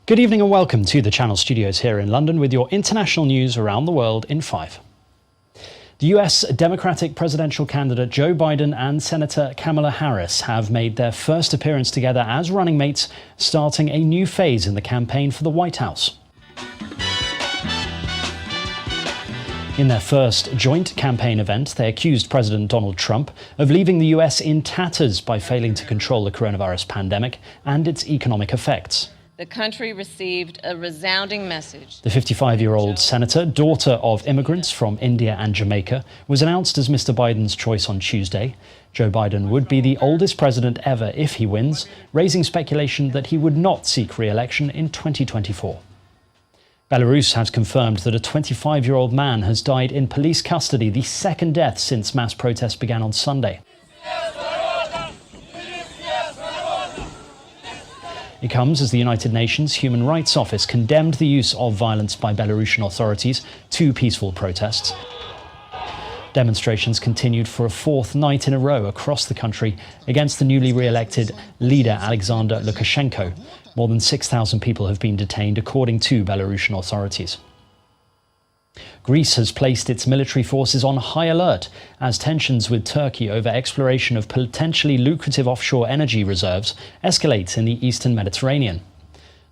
Good evening and welcome to the Channel Studios here in London with your international news around the world in 5. The US Democratic presidential candidate Joe Biden and Senator Kamala Harris have made their first appearance together as running mates, starting a new phase in the campaign for the White House. In their first joint campaign event, they accused President Donald Trump of leaving the US in tatters by failing to control the coronavirus pandemic and its economic effects. The country received a resounding message. The 55-year-old senator, daughter of immigrants from India and Jamaica, was announced as Mr. Biden's choice on Tuesday. Joe Biden would be the oldest president ever if he wins, raising speculation that he would not seek re-election in 2024. Belarus has confirmed that a 25-year-old man has died in police custody, the second death since mass protests began on Sunday. It comes as the United Nations Human Rights Office condemned the use of violence by Belarusian authorities to peaceful protests. Demonstrations continued for a fourth night in a row across the country against the newly re-elected leader Alexander Lukashenko. More than 6,000 people have been detained, according to Belarusian authorities. Greece has placed its military forces on high alert as tensions with Turkey over exploration of potentially lucrative offshore energy reserves escalate in the eastern Mediterranean.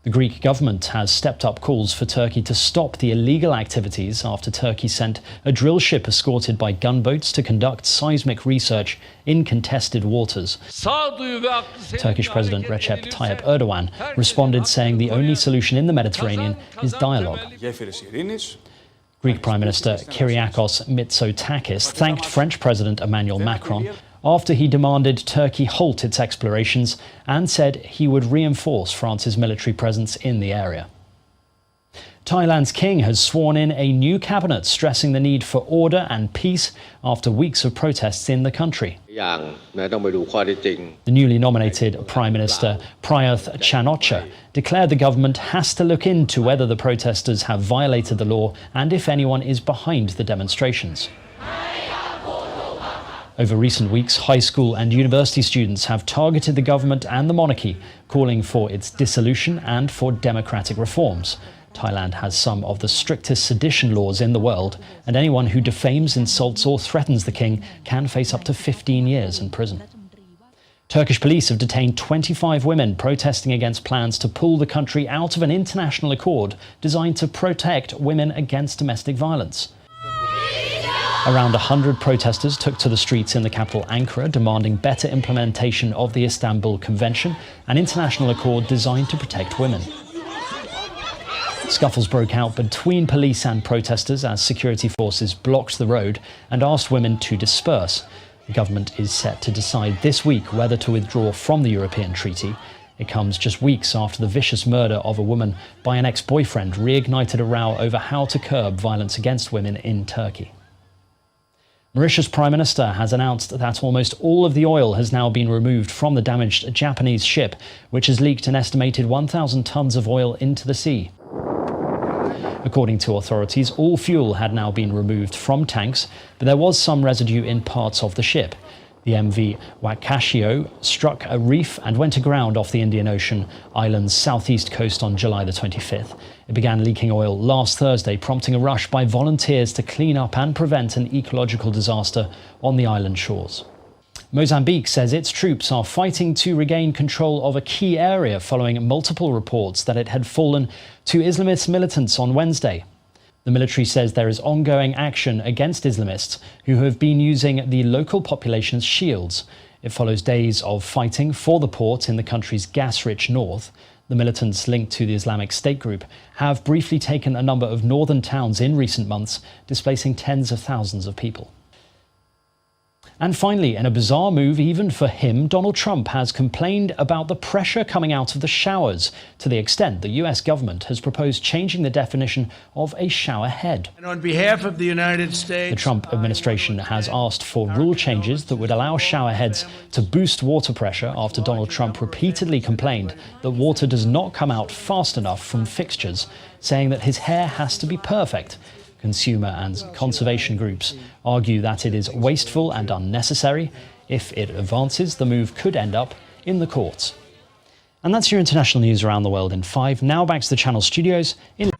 The Greek government has stepped up calls for Turkey to stop the illegal activities after Turkey sent a drill ship escorted by gunboats to conduct seismic research in contested waters. Turkish President Recep Tayyip Erdogan responded, saying the only solution in the Mediterranean is dialogue. Greek Prime Minister Kyriakos Mitsotakis thanked French President Emmanuel Macron after he demanded Turkey halt its explorations and said he would reinforce France's military presence in the area. Thailand's king has sworn in a new cabinet, stressing the need for order and peace after weeks of protests in the country. The newly nominated Prime Minister Prayuth Chan-o-cha declared the government has to look into whether the protesters have violated the law and if anyone is behind the demonstrations. Over recent weeks, high school and university students have targeted the government and the monarchy, calling for its dissolution and for democratic reforms. Thailand has some of the strictest sedition laws in the world, and anyone who defames, insults or threatens the king can face up to 15 years in prison. Turkish police have detained 25 women protesting against plans to pull the country out of an international accord designed to protect women against domestic violence. Around 100 protesters took to the streets in the capital Ankara, demanding better implementation of the Istanbul Convention, an international accord designed to protect women. Scuffles broke out between police and protesters as security forces blocked the road and asked women to disperse. The government is set to decide this week whether to withdraw from the European treaty. It comes just weeks after the vicious murder of a woman by an ex-boyfriend reignited a row over how to curb violence against women in Turkey. Mauritius Prime Minister has announced that almost all of the oil has now been removed from the damaged Japanese ship, which has leaked an estimated 1,000 tons of oil into the sea. According to authorities, all fuel had now been removed from tanks, but there was some residue in parts of the ship. The MV Wakashio struck a reef and went aground off the Indian Ocean island's southeast coast on July the 25th. It began leaking oil last Thursday, prompting a rush by volunteers to clean up and prevent an ecological disaster on the island shores. Mozambique says its troops are fighting to regain control of a key area following multiple reports that it had fallen to Islamist militants on Wednesday. The military says there is ongoing action against Islamists who have been using the local population's shields. It follows days of fighting for the port in the country's gas-rich north. The militants linked to the Islamic State group have briefly taken a number of northern towns in recent months, displacing tens of thousands of people. And finally, in a bizarre move even for him, Donald Trump has complained about the pressure coming out of the showers, to the extent the US government has proposed changing the definition of a shower head. And on behalf of the United States, the Trump administration has asked for rule changes that would allow shower heads to boost water pressure after Donald Trump repeatedly complained that water does not come out fast enough from fixtures, saying that his hair has to be perfect. Consumer and conservation groups argue that it is wasteful and unnecessary. If it advances, the move could end up in the courts. And that's your international news around the world in 5. Now back to the Channel studios in